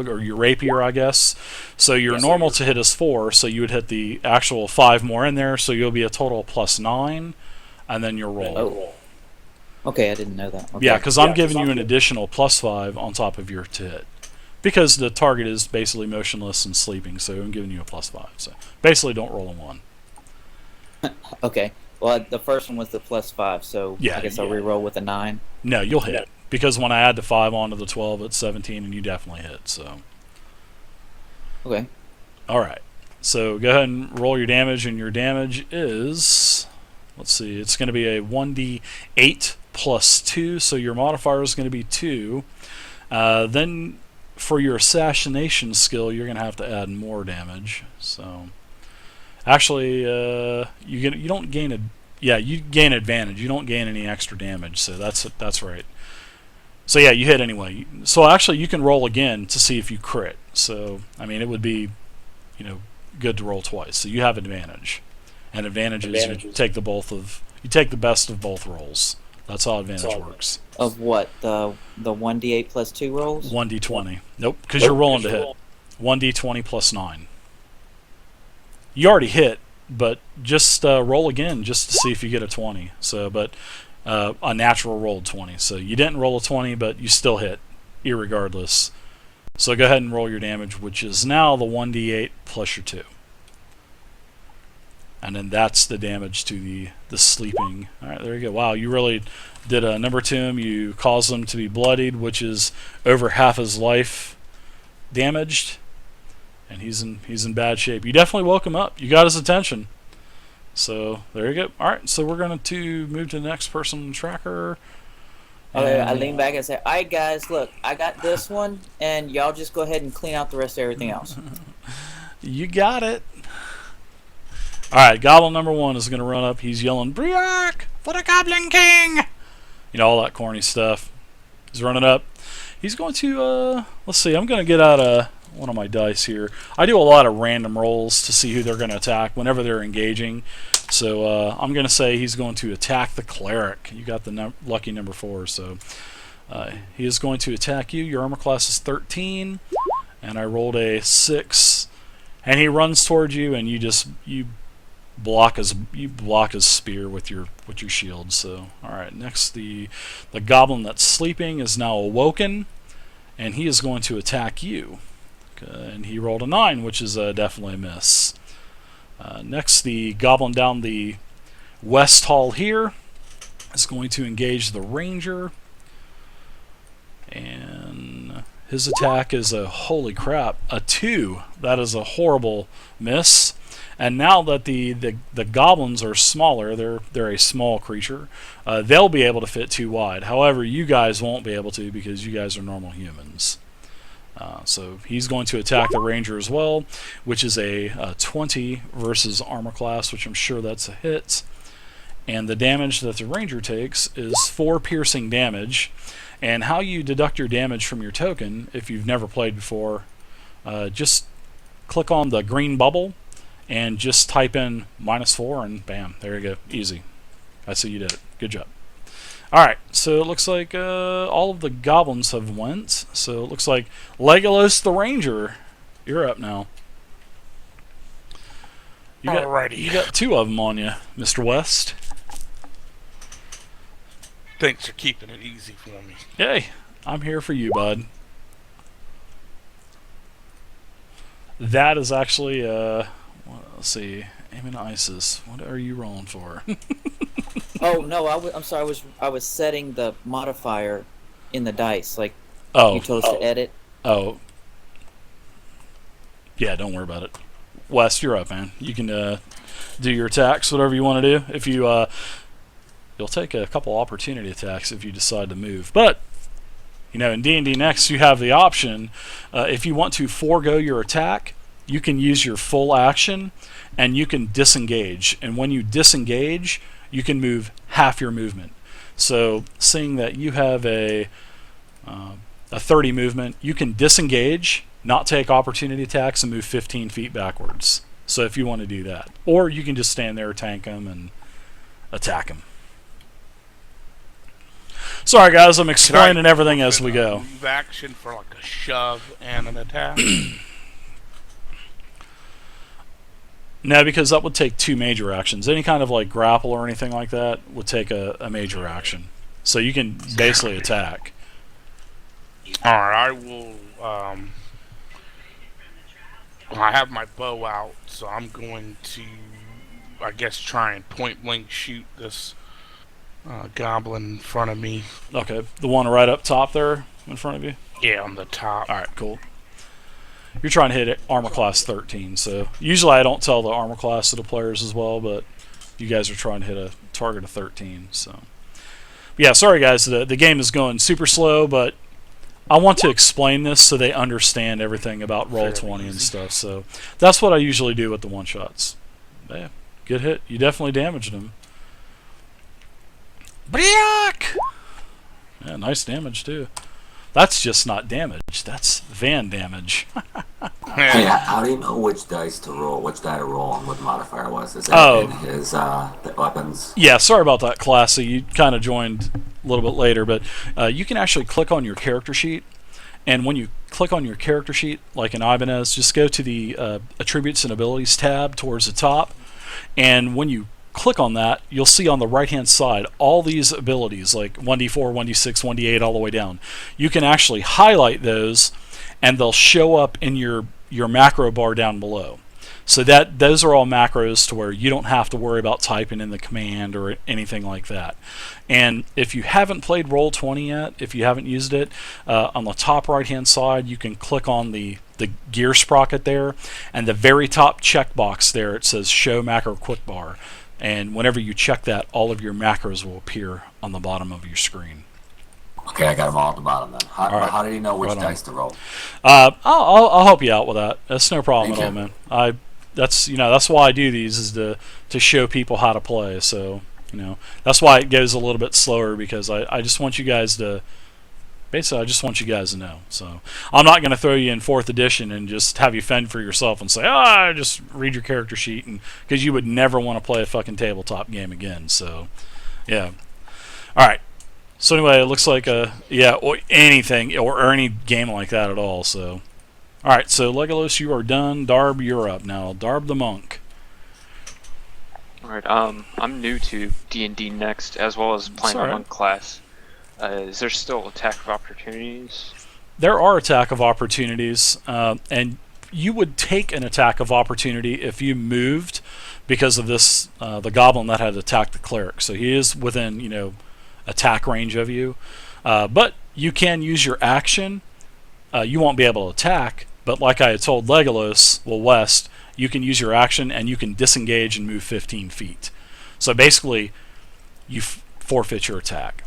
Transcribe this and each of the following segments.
rogue, or your rapier, I guess. So your normal to hit is 4, so you would hit the actual 5 more in there, so you'll be a total plus 9, and then your roll. Oh. Okay, I didn't know that. Okay. Yeah, because I'm giving you an additional plus 5 on top of your to hit. Because the target is basically motionless and sleeping, so I'm giving you a plus 5. So basically, don't roll a 1. Okay. Well, the first one was the plus 5, so Yeah, I guess I'll re-roll with a 9. No, you'll hit. Because when I add the 5 onto the 12, it's 17, and you definitely hit. So. Okay. Alright. So go ahead and roll your damage, and your damage is... Let's see, it's going to be a 1d8 plus 2, so your modifier is going to be 2. Then for your assassination skill, you're going to have to add more damage. So, actually, you don't gain you gain advantage. You don't gain any extra damage. So that's right. So yeah, you hit anyway. So actually, you can roll again to see if you crit. So I mean, it would be, good to roll twice. So you have advantage, and advantage is you take the best of both rolls. That's how advantage works. Of what? The 1d8 plus 2 rolls? 1d20. Nope, because you're rolling to hit. 1d20 plus 9. You already hit, but just roll again just to see if you get a 20. So, but a natural rolled 20. So you didn't roll a 20, but you still hit, irregardless. So go ahead and roll your damage, which is now the 1d8 plus your 2. And then that's the damage to the sleeping. Alright, there you go. Wow, you really did a number to him. You caused him to be bloodied, which is over half his life damaged. And he's in bad shape. You definitely woke him up. You got his attention. So there you go. Alright, so we're going to move to the next person tracker. Okay, I lean back and say, alright guys, look, I got this one, and y'all just go ahead and clean out the rest of everything else. You got it. Alright, Goblin number 1 is going to run up. He's yelling, "Briark for the Goblin King!" All that corny stuff. He's running up. He's going to, let's see, I'm going to get out one of my dice here. I do a lot of random rolls to see who they're going to attack whenever they're engaging. So I'm going to say he's going to attack the Cleric. You got the lucky number 4, so he is going to attack you. Your armor class is 13, and I rolled a 6. And he runs towards you, and you block his spear with your shield. So all right, next the goblin that's sleeping is now awoken, and he is going to attack you. Okay, and he rolled a 9, which is definitely a miss. Next, the goblin down the west hall here is going to engage the ranger, and his attack is a holy crap, a 2. That is a horrible miss. And now that the goblins are smaller, they're a small creature, they'll be able to fit 2 wide. However, you guys won't be able to because you guys are normal humans. So he's going to attack the ranger as well, which is a 20 versus armor class, which I'm sure that's a hit. And the damage that the ranger takes is 4 piercing damage. And how you deduct your damage from your token, if you've never played before, just click on the green bubble and just type in -4, and bam, there you go. Easy. I see you did it. Good job. Alright, so it looks like all of the goblins have went. So it looks like Legolas the Ranger, you're up now. Alrighty. You got 2 of them on you, Mr. West. Thanks for keeping it easy for me. Hey, I'm here for you, bud. That is actually, let's see, Aemon Isis. What are you rolling for? Oh no, I'm sorry. I was setting the modifier in the dice, like Oh, you told us to edit. oh, yeah. Don't worry about it. West, you're up, man. You can do your attacks, whatever you want to do. If you, you'll take a couple opportunity attacks if you decide to move. But in D&D Next, you have the option if you want to forego your attack, you can use your full action, and you can disengage. And when you disengage, you can move half your movement. So, seeing that you have a 30 movement, you can disengage, not take opportunity attacks, and move 15 feet backwards. So, if you want to do that, or you can just stand there, tank them, and attack them. Sorry, guys. I'm Can I explaining everything as fit we a go. move action for like a shove and an attack? No, because that would take 2 major actions. Any kind of like grapple or anything like that would take a major action. So you can basically attack. All right, I will. I have my bow out, so I'm going to, I guess, try and point blank shoot this goblin in front of me. Okay, the one right up top there in front of you? Yeah, on the top. Alright, cool. You're trying to hit it armor class 13, so usually I don't tell the armor class to the players as well, but you guys are trying to hit a target of 13, so. But yeah, sorry guys, the game is going super slow, but I want to explain this so they understand everything about Roll20 and stuff, so that's what I usually do with the one-shots. Yeah, good hit. You definitely damaged him. Briak! Yeah, nice damage too. That's just not damage. That's van damage. Hey, how do you know which dice to roll, which die to roll, and what the modifier was? Is that in his the weapons? Yeah, sorry about that, Classy. You kind of joined a little bit later, but you can actually click on your character sheet, and when you click on your character sheet, like in Ibanez, just go to the Attributes and Abilities tab towards the top, and when you click on that, you'll see on the right-hand side all these abilities, like 1d4, 1d6, 1d8, all the way down. You can actually highlight those, and they'll show up in your macro bar down below. So those are all macros to where you don't have to worry about typing in the command or anything like that. And if you haven't played Roll20 yet, if you haven't used it, on the top right-hand side, you can click on the gear sprocket there, and the very top checkbox there, it says Show Macro Quick Bar. And whenever you check that, all of your macros will appear on the bottom of your screen. Okay, I got them all at the bottom then. How do you know which Right on. dice to roll? I'll help you out with that. That's no problem Thank at all, you. man. That's why I do these, is to show people how to play. So that's why it goes a little bit slower, because I just want you guys to. Basically, I just want you guys to know. So I'm not going to throw you in 4th edition and just have you fend for yourself and say, just read your character sheet, and because you would never want to play a fucking tabletop game again. So, yeah. All right. So anyway, it looks like or anything or any game like that at all. So, all right. So Legolas, you are done. Darb, you're up now. Darb the monk. All right. I'm new to D&D Next, as well as playing It's all the right. monk class. Is there still attack of opportunities? There are attack of opportunities, and you would take an attack of opportunity if you moved, because of this the goblin that had attacked the cleric. So he is within attack range of you, but you can use your action. You won't be able to attack, but like I had told Legolas, West, you can use your action and you can disengage and move 15 feet. So basically, you forfeit your attack.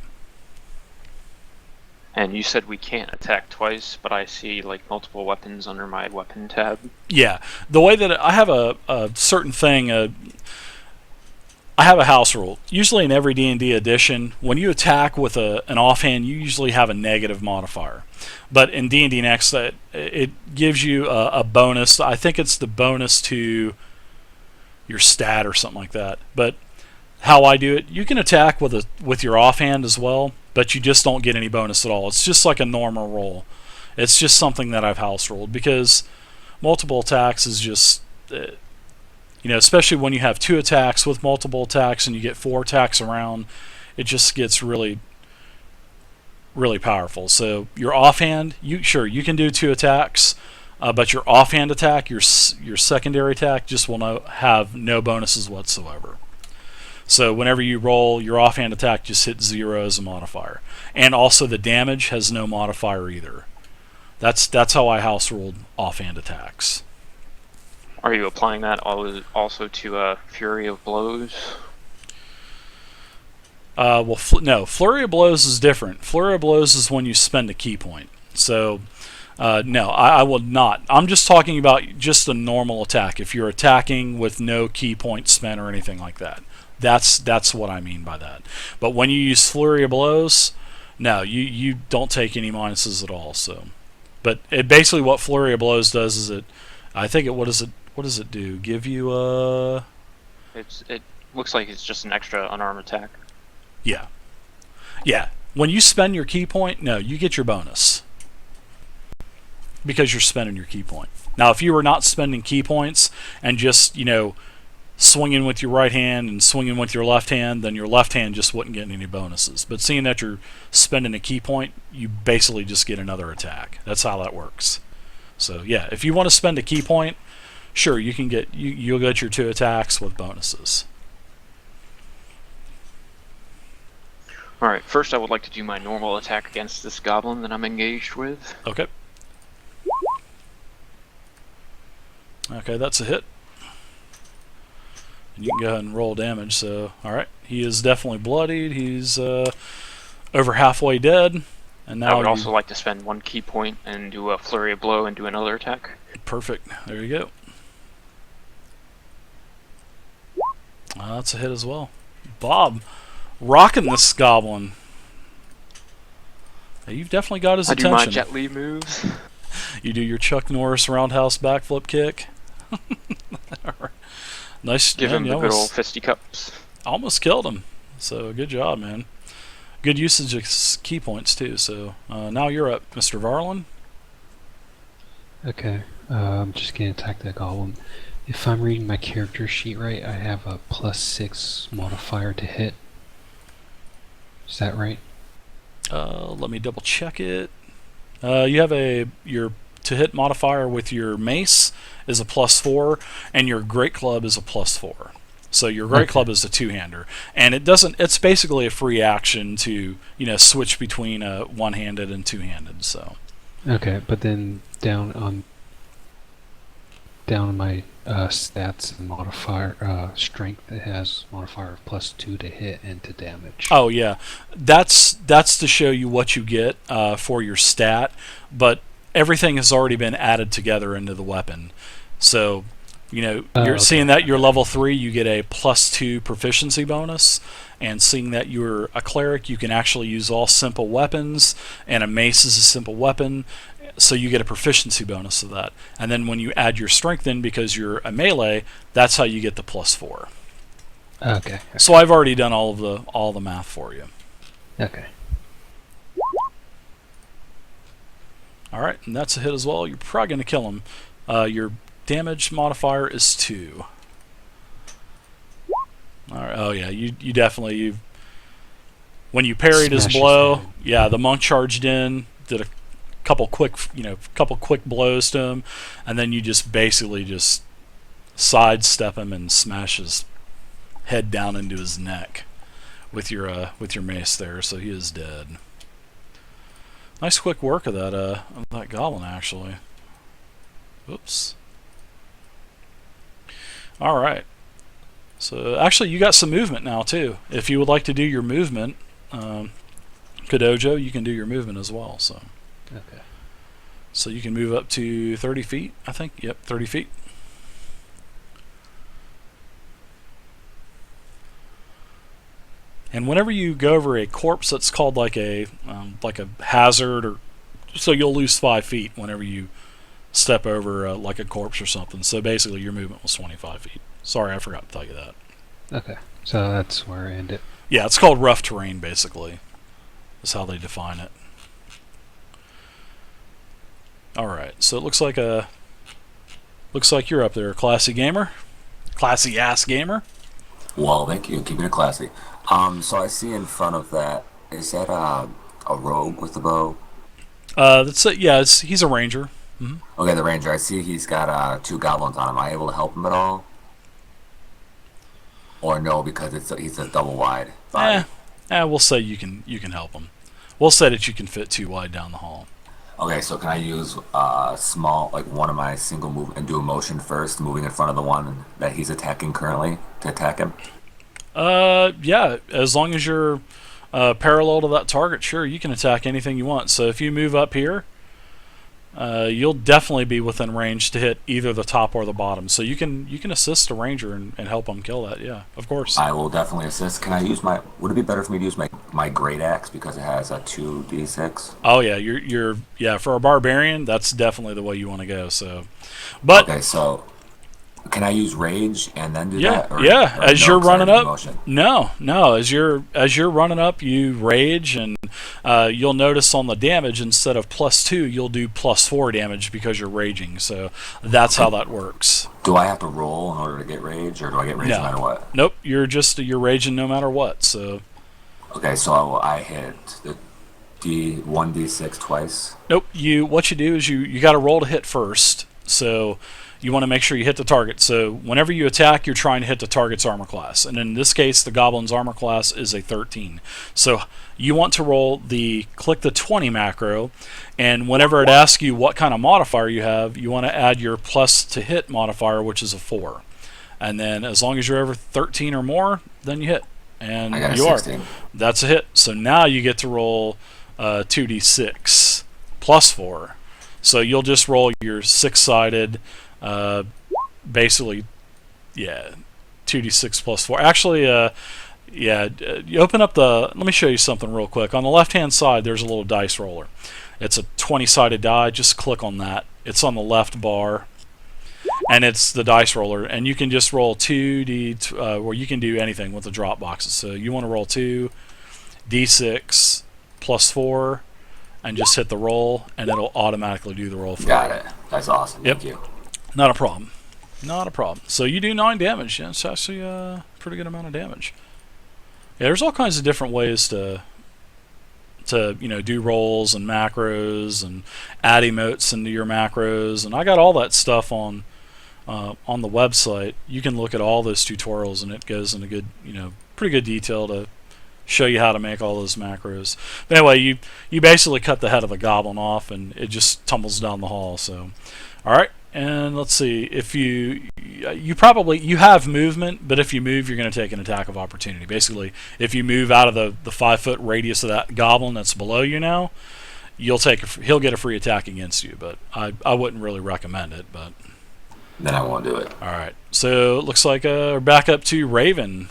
And you said we can't attack twice, but I see like multiple weapons under my weapon tab. Yeah, the way that I have a certain thing, I have a house rule. Usually in every D&D edition, when you attack with an offhand, you usually have a negative modifier. But in D&D Next, it gives you a bonus. I think it's the bonus to your stat or something like that. But how I do it, you can attack with your offhand as well, but you just don't get any bonus at all. It's just like a normal roll. It's just something that I've house rolled, because multiple attacks is just, especially when you have 2 attacks with multiple attacks and you get 4 attacks around, it just gets really, really powerful. So your offhand, you can do 2 attacks, but your offhand attack, your secondary attack, just will have no bonuses whatsoever. So whenever you roll, your offhand attack just hits 0 as a modifier. And also the damage has no modifier either. That's how I house ruled offhand attacks. Are you applying that also to Fury of Blows? No, Flurry of Blows is different. Flurry of Blows is when you spend a key point. So, no, I will not. I'm just talking about just a normal attack. If you're attacking with no key point spent or anything like that. That's what I mean by that. But when you use Flurry of Blows, no, you don't take any minuses at all. So, but basically what Flurry of Blows does is what does it do? Give you a... It Looks like it's just an extra unarmed attack. Yeah. when you spend your key point, no, you get your bonus because you're spending your key point. Now, if you were not spending key points and just, swinging with your right hand and swinging with your left hand, then your left hand just wouldn't get any bonuses. But seeing that you're spending a key point, you basically just get another attack. That's how that works. So yeah, if you want to spend a key point, sure, you can get you'll get your 2 attacks with bonuses. Alright, first I would like to do my normal attack against this goblin that I'm engaged with. Okay. Okay, that's a hit. And you can go ahead and roll damage. So, alright, he is definitely bloodied. He's over halfway dead. And now I would also like to spend 1 key point and do a flurry of blow and do another attack. Perfect. There you go. That's a hit as well. Bob, rocking this goblin. You've definitely got his attention. I do my Jet Li moves. You do your Chuck Norris roundhouse backflip kick. Nice. Give him the good old fisticuffs. Almost killed him. So good job, man. Good usage of key points too. So now you're up, Mr. Varlin. Okay. I'm just gonna attack that goblin. If I'm reading my character sheet right, I have a +6 modifier to hit. Is that right? Let me double check it. You have your to hit modifier with your mace is a +4, and your great club is a +4. So your great club is a 2-hander, and it's basically a free action to switch between one-handed and two-handed. So. Okay, but then down on my stats and modifier strength, it has modifier of +2 to hit and to damage. Oh yeah, that's to show you what you get for your stat, but everything has already been added together into the weapon. So, you're seeing that you're level 3, you get a +2 proficiency bonus, and seeing that you're a cleric, you can actually use all simple weapons, and a mace is a simple weapon, so you get a proficiency bonus of that. And then when you add your strength in, because you're a melee, that's how you get the +4. Okay. So I've already done all the math for you. Okay. Alright, and that's a hit as well. You're probably going to kill him. Your damage modifier is 2. Alright, oh yeah, you definitely, when you parried his blow, yeah, the monk charged in, did a couple quick blows to him, and then you just basically just sidestep him and smash his head down into his neck with your mace there, so he is dead. Nice quick work of that goblin, actually. Oops. All right. So actually, you got some movement now too. If you would like to do your movement, Kodojo, you can do your movement as well. So. Okay. So you can move up to 30 feet, I think. Yep, 30 feet. And whenever you go over a corpse, that's called like a hazard, or so you'll lose 5 feet whenever you step over like a corpse or something. So basically, your movement was 25 feet. Sorry, I forgot to tell you that. Okay, so that's where I end it. Yeah, it's called rough terrain. Basically, is how they define it. All right, so it looks like you're up there, Classyassgamer. Classyassgamer. Well, thank you. Keeping it classy. So I see in front of that, is that a rogue with the bow? That's it. Yeah, he's a ranger. Mm-hmm. Okay, the ranger. I see he's got 2 goblins on him. Am I able to help him at all? Or no, because he's a double wide. We'll say you can help him. We'll say that you can fit 2 wide down the hall. Okay, so can I use small, like one of my single move and do a motion first, moving in front of the one that he's attacking currently to attack him? Yeah, as long as you're parallel to that target, sure, you can attack anything you want. So if you move up here, you'll definitely be within range to hit either the top or the bottom. So you can assist a ranger and help him kill that. Yeah, of course. I will definitely assist. Can I use would it be better for me to use my great axe because it has a 2d6? Oh yeah, for a barbarian, that's definitely the way you want to go. So, but okay, so can I use rage and then do that? Or, yeah. Or as no, you're running up, motion? no. As you're running up, you rage, and you'll notice on the damage, instead of +2, you'll do +4 damage because you're raging. So that's how that works. Do I have to roll in order to get rage, or do I get rage no matter what? Nope, you're raging no matter what. So. Okay, so I hit the D1d6 twice. Nope. What you do is you got to roll to hit first. So you want to make sure you hit the target. So whenever you attack, you're trying to hit the target's armor class. And in this case, the goblin's armor class is a 13. So you want to click the 20 macro, and whenever it asks you what kind of modifier you have, you want to add your plus to hit modifier, which is a 4. And then as long as you're over 13 or more, then you hit. And I got a you 16. That's a hit. So now you get to roll 2d6 plus 4. So you'll just roll your 6-sided, basically, 2d6 plus 4. Actually, you open up let me show you something real quick. On the left-hand side, there's a little dice roller. It's a 20-sided die. Just click on that. It's on the left bar, and it's the dice roller. And you can just roll 2d, or you can do anything with the drop boxes. So you want to roll 2d6 plus 4, and just hit the roll, and it'll automatically do the roll for you. Got it. That's awesome. Yep. Thank you. Not a problem. Not a problem. So you do 9 damage. Yeah, it's actually a pretty good amount of damage. Yeah, there's all kinds of different ways to do rolls and macros and add emotes into your macros, and I got all that stuff on the website. You can look at all those tutorials, and it goes into pretty good detail to show you how to make all those macros. But anyway, you basically cut the head of a goblin off, and it just tumbles down the hall. So, all right, and let's see. If you have movement, but if you move, you're going to take an attack of opportunity. Basically, if you move out of the 5-foot radius of that goblin that's below you now, he'll get a free attack against you. But I wouldn't really recommend it. But then I won't do it. All right. So it looks like we're back up to Raven.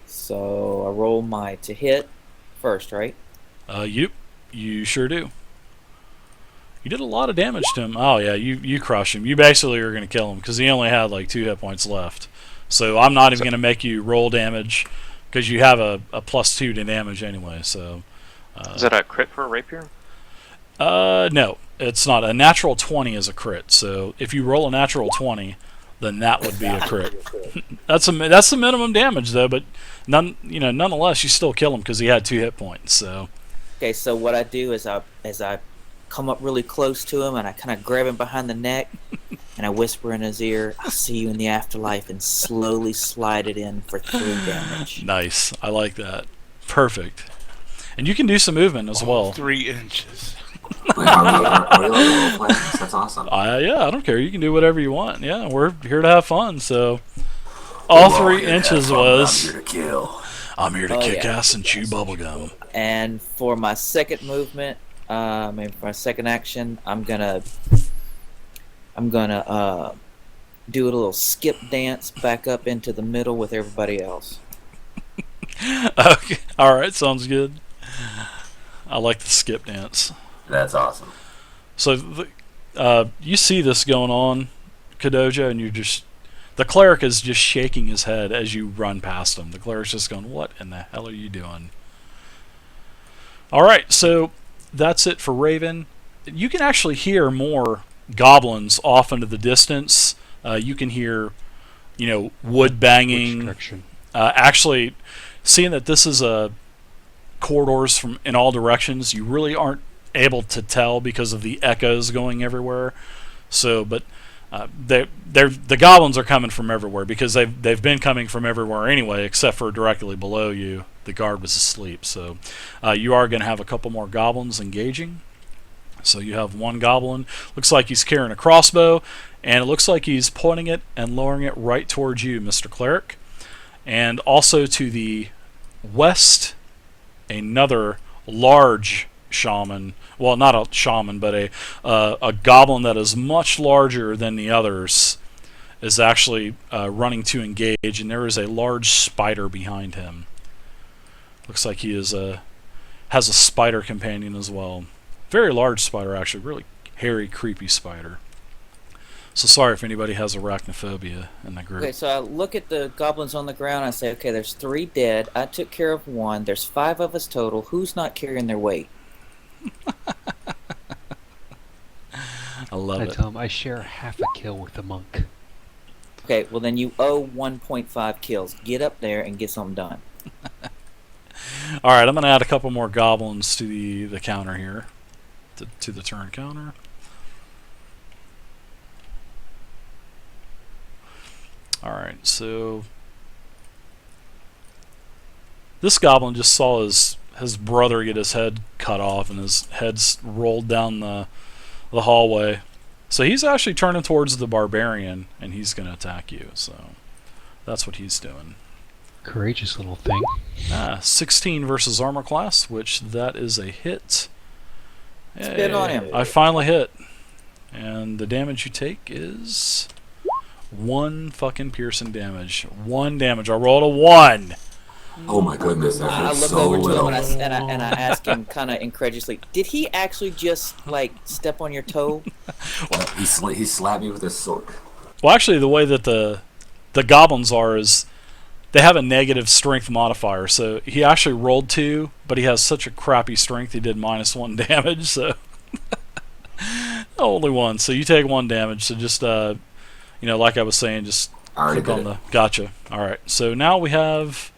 So I roll my to hit first, right? Yep, you sure do. You did a lot of damage to him. Oh yeah, you crushed him. You basically are going to kill him because he only had like 2 hit points left. So I'm not even going to make you roll damage because you have a +2 to damage anyway. So is that a crit for a rapier? No, it's not. A natural 20 is a crit. So if you roll a natural 20, then that would be a crit. That's the minimum damage though, but nonetheless, you still kill him because he had 2 hit points. So. Okay, so what I do is I come up really close to him and I kind of grab him behind the neck and I whisper in his ear, "I'll see you in the afterlife," and slowly slide it in for 3 damage. Nice. I like that. Perfect. And you can do some movement as well. 3 inches. That's awesome. Yeah, I don't care. You can do whatever you want. Yeah, we're here to have fun. So, all 3 inches was. I'm here to kill. I'm here to kick ass and chew bubblegum. And for my second movement, for my second action, I'm gonna do a little skip dance back up into the middle with everybody else. Okay. All right. Sounds good. I like the skip dance. That's awesome. So you see this going on, Kodojo, and the cleric is just shaking his head as you run past him. The cleric's just going, "What in the hell are you doing?" All right, so that's it for Raven. You can actually hear more goblins off into the distance. You can hear, wood banging. Actually, seeing that this is corridors from in all directions, you really aren't able to tell because of the echoes going everywhere. So, but the goblins are coming from everywhere because they've been coming from everywhere anyway, except for directly below you. The guard was asleep. So you are going to have a couple more goblins engaging. So you have one goblin. Looks like he's carrying a crossbow, and it looks like he's pointing it and lowering it right towards you, Mr. Cleric. And also to the west, another large shaman. Well, not a shaman, but a goblin that is much larger than the others is actually running to engage, and there is a large spider behind him. Looks like he has a spider companion as well. Very large spider, actually. Really hairy, creepy spider. So sorry if anybody has arachnophobia in the group. Okay, so I look at the goblins on the ground. I say, okay, there's 3 dead. I took care of 1. There's 5 of us total. Who's not carrying their weight? I love I it. tell him I share half a kill with the monk. Okay, well then you owe 1.5 kills. Get up there and get something done. All right, I'm going to add a couple more goblins to the counter here, to the turn counter. All right, so this goblin just saw his brother get his head cut off and his head's rolled down the hallway. So he's actually turning towards the barbarian and he's going to attack you. So that's what he's doing. Courageous little thing. 16 versus armor class, which that is a hit. Spit on him. I finally hit. And the damage you take is 1 fucking piercing damage. 1 damage. I rolled a 1. Oh my goodness, that I hurts look so over to little. him and I ask him kind of incredulously, did he actually just, like, step on your toe? Well, he slapped me with his sword. Well, actually, the way that the goblins are is they have a negative strength modifier. So he actually rolled 2, but he has such a crappy strength he did -1 damage. So only 1. So you take 1 damage. So just like I was saying, just click on the gotcha. All right. So now we have.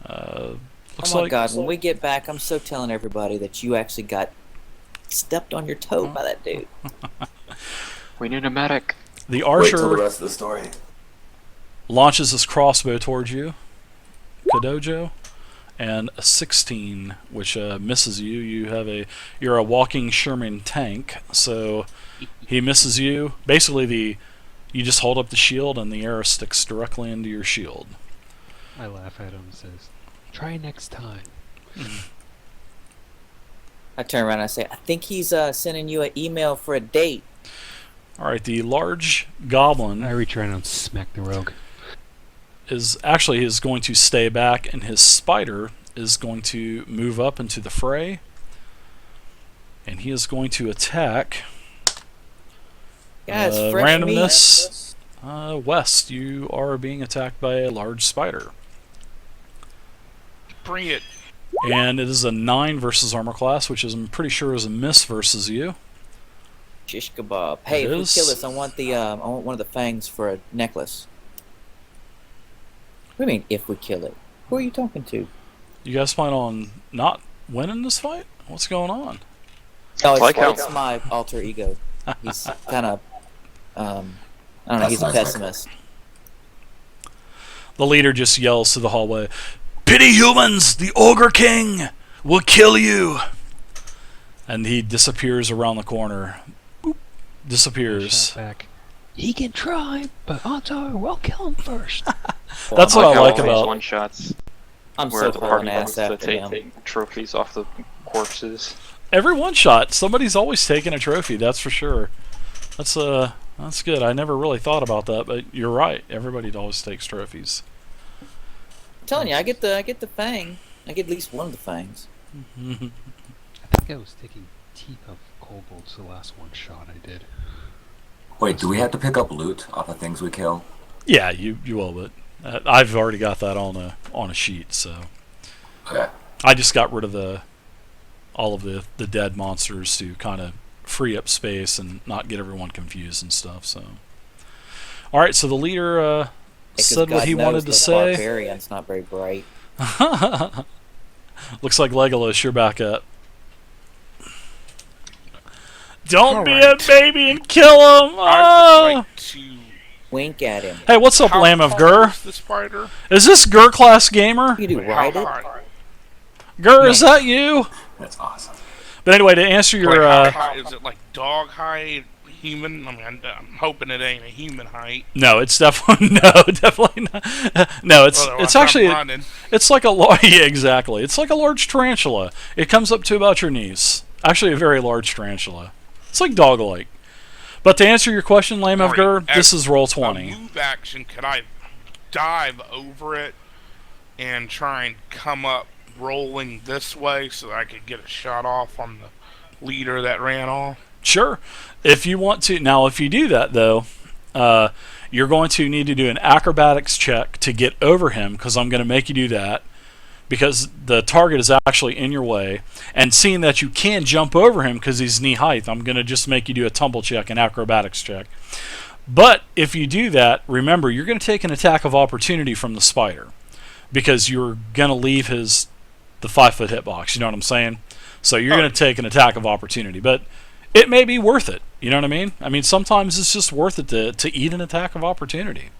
Looks Oh my like god, when we get back, I'm so telling everybody that you actually got stepped on your toe by that dude. We need a medic. the Wait till the archer rest of the story. launches his crossbow towards you, Kodojo, and a 16, which misses you. You're a walking Sherman tank, so he misses you. Basically, you just hold up the shield, and the arrow sticks directly into your shield. I laugh at him and says, "Try next time." I turn around and I say, I think he's sending you an email for a date. All right, the large goblin I reach around and smack the rogue. is going to stay back, and his spider is going to move up into the fray, and he is going to attack. Guys, fresh meat. Randomness. West, you are being attacked by a large spider. Bring it. And it is a 9 versus armor class, which is, I'm pretty sure is a miss versus you. Shish kebab. Hey, It if we is. kill this, I want one of the fangs for a necklace. What do you mean, if we kill it? Who are you talking to? You guys plan on not winning this fight? What's going on? Oh, it's, Like how- it's my alter ego. He's kind of, I don't know, he's a pessimist. The leader just yells to the hallway, "Pity humans! The Ogre King will kill you!" And he disappears around the corner. Boop. Disappears. Shot back. He can try, but odds are we'll kill him first. That's what I how like all these about. one-shots I'm where so the hauling party wants ass to after take him. trophies off the corpses. Every one shot, somebody's always taking a trophy. That's for sure. That's good. I never really thought about that, but you're right. Everybody always takes trophies. I'm telling you, I get the fang. I get at least one of the fangs. I think I was taking teeth of kobolds the last one shot I did. Wait, do we have to pick up loot off of things we kill? Yeah, you will, but I've already got that on a sheet, so Okay. I just got rid of all of the dead monsters to kind of free up space and not get everyone confused and stuff. So, all right, so the leader said what he wanted to say. Barbarian's not very bright. Looks like Legolas, you're back up. Don't All be right. a baby and kill him! I Ah! would like to. Wink at him. Hey, what's up, How Lamb of tall Gur? is the spider? Is this Gur Classgamer? You do How ride it. high? Gur, is that you? That's awesome. But anyway, to answer your Like, how high is it? Like dog height, human? I mean, I'm hoping it ain't a human height. no, it's definitely definitely not. No, it's Otherwise, actually I'm running. it's like a large yeah, exactly. It's like a large tarantula. It comes up to about your knees. Actually, a very large tarantula. It's like dog-like. But to answer your question, Lamb of Gur, Alright, this as is roll A 20. move action. Could I dive over it and try and come up rolling this way so that I could get a shot off on the leader that ran off? Sure. If you want to. Now, if you do that, though, you're going to need to do an acrobatics check to get over him, because I'm going to make you do that, because the target is actually in your way. And seeing that you can jump over him because he's knee height, I'm going to just make you do a tumble check, an acrobatics check. But if you do that, remember, you're going to take an attack of opportunity from the spider, because you're going to leave the 5-foot hitbox. You know what I'm saying? So you're going to take an attack of opportunity. But it may be worth it. You know what I mean? I mean, sometimes it's just worth it to eat an attack of opportunity.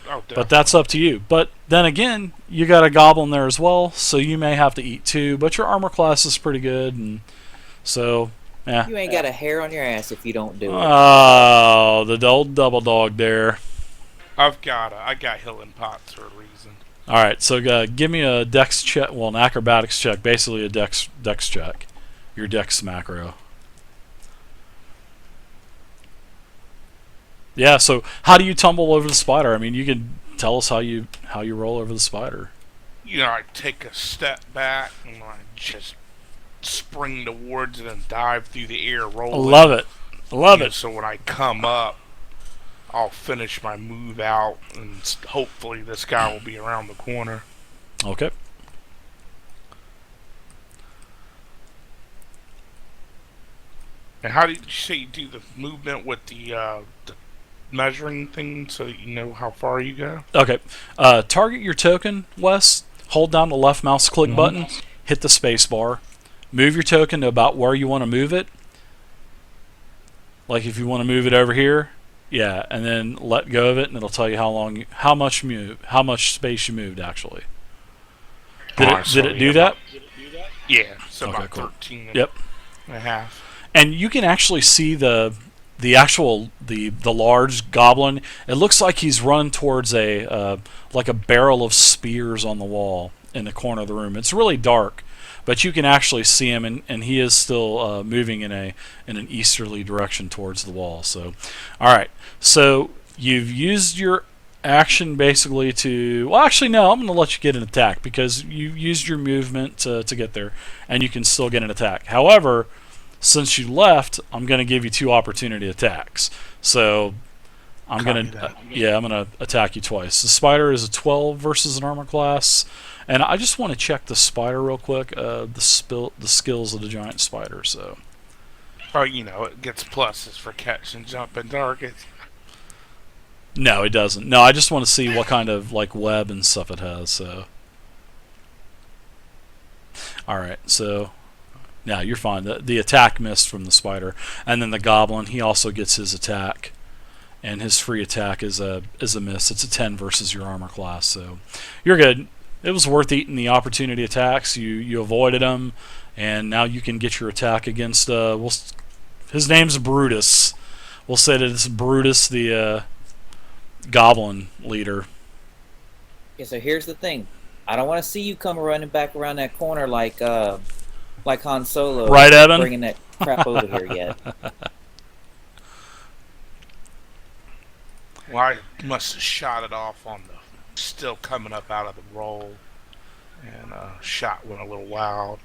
Oh, but that's up to you. But then again, you got a goblin there as well, so you may have to eat 2. But your armor class is pretty good, and so yeah. You ain't got a hair on your ass if you don't do it. Oh, the old double dog there. I got healing pots for a reason. All right, so give me a dex check. Well, an acrobatics check, basically a dex check. Your dex macro. Yeah. So how do you tumble over the spider? I mean, you can tell us how you roll over the spider. You know, I take a step back and I just spring towards it and dive through the air, rolling. Love it. Love it. So when I come up, I'll finish my move out, and hopefully this guy will be around the corner. Okay. And how did you say you do the movement with the measuring thing so that you know how far you go? Okay. Target your token, Wes. Hold down the left mouse click button. Hit the space bar. Move your token to about where you want to move it. Like if you want to move it over here, yeah, and then let go of it, and it'll tell you how much space you moved actually. Did it do that? Yeah, so Okay, about cool. 13 Yep. and a half. And you can actually see the large goblin. It looks like he's run towards like a barrel of spears on the wall in the corner of the room. It's really dark, but you can actually see him, and he is still moving in an easterly direction towards the wall. So, all right. So you've used your action basically to. Well, actually, no. I'm going to let you get an attack because you used your movement to get there, and you can still get an attack. However, since you left, I'm going to give you 2 opportunity attacks. So I'm going to attack you twice. The spider is a 12 versus an armor class. And I just want to check the spider real quick, the skills of the giant spider. So, Oh, you know, it gets pluses for catch and jumping targets. no, it doesn't. No, I just want to see what kind of like web and stuff it has. So, all right. So, yeah, you're fine. The attack missed from the spider, and then the goblin, he also gets his attack, and his free attack is a miss. It's a 10 versus your armor class. So, you're good. It was worth eating the opportunity attacks. You avoided them, and now you can get your attack against. His name's Brutus. We'll say that it's Brutus, the goblin leader. Okay, so here's the thing. I don't want to see you come running back around that corner like Han Solo. Right, Evan? Bringing that crap over here yet. Well, I must have shot it off on the still coming up out of the roll, and shot went a little wild.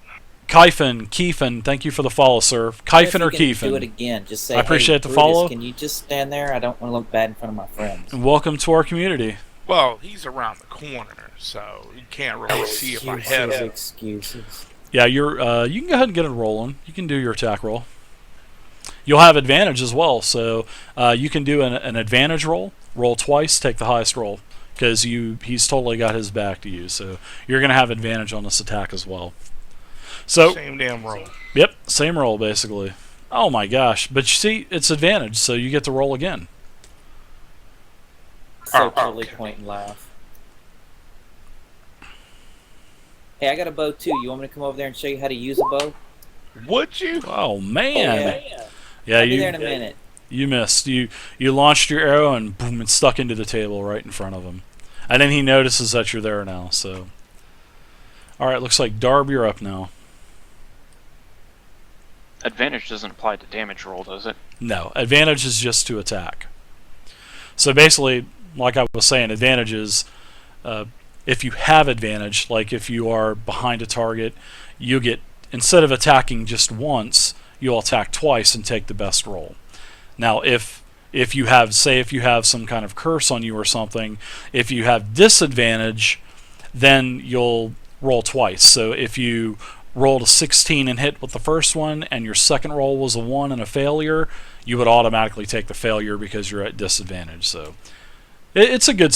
Keefin, thank you for the follow, sir. Keifin or Keefin? Do it again. Just say, I appreciate hey, the Brutus, follow. Can you just stand there? I don't want to look bad in front of my friends. And welcome to our community. Well, he's around the corner, so you can't really see if I hit him. Excuses. Yeah, you can go ahead and get it rolling. You can do your attack roll. You'll have advantage as well, so you can do an advantage roll. Roll twice, take the highest roll, because he's totally got his back to you. So you're going to have advantage on this attack as well. So Same damn roll. Yep, same roll basically. Oh my gosh! But you see, it's advantage, so you get to roll again. So totally point and laugh. Hey, I got a bow too. You want me to come over there and show you how to use a bow? Would you? Oh man! Yeah, I'll be there in a minute. You missed. You launched your arrow and boom! It stuck into the table right in front of him, and then he notices that you're there now. So, all right, looks like Darb, you're up now. Advantage doesn't apply to damage roll, does it? No, advantage is just to attack. So basically, like I was saying, advantage is if you have advantage, like if you are behind a target, you get, instead of attacking just once, you'll attack twice and take the best roll. Now, if you have, say, if you have some kind of curse on you or something, if you have disadvantage, then you'll roll twice. So if you rolled a 16 and hit with the first one, and your second roll was a 1 and a failure, you would automatically take the failure because you're at disadvantage. So it's a good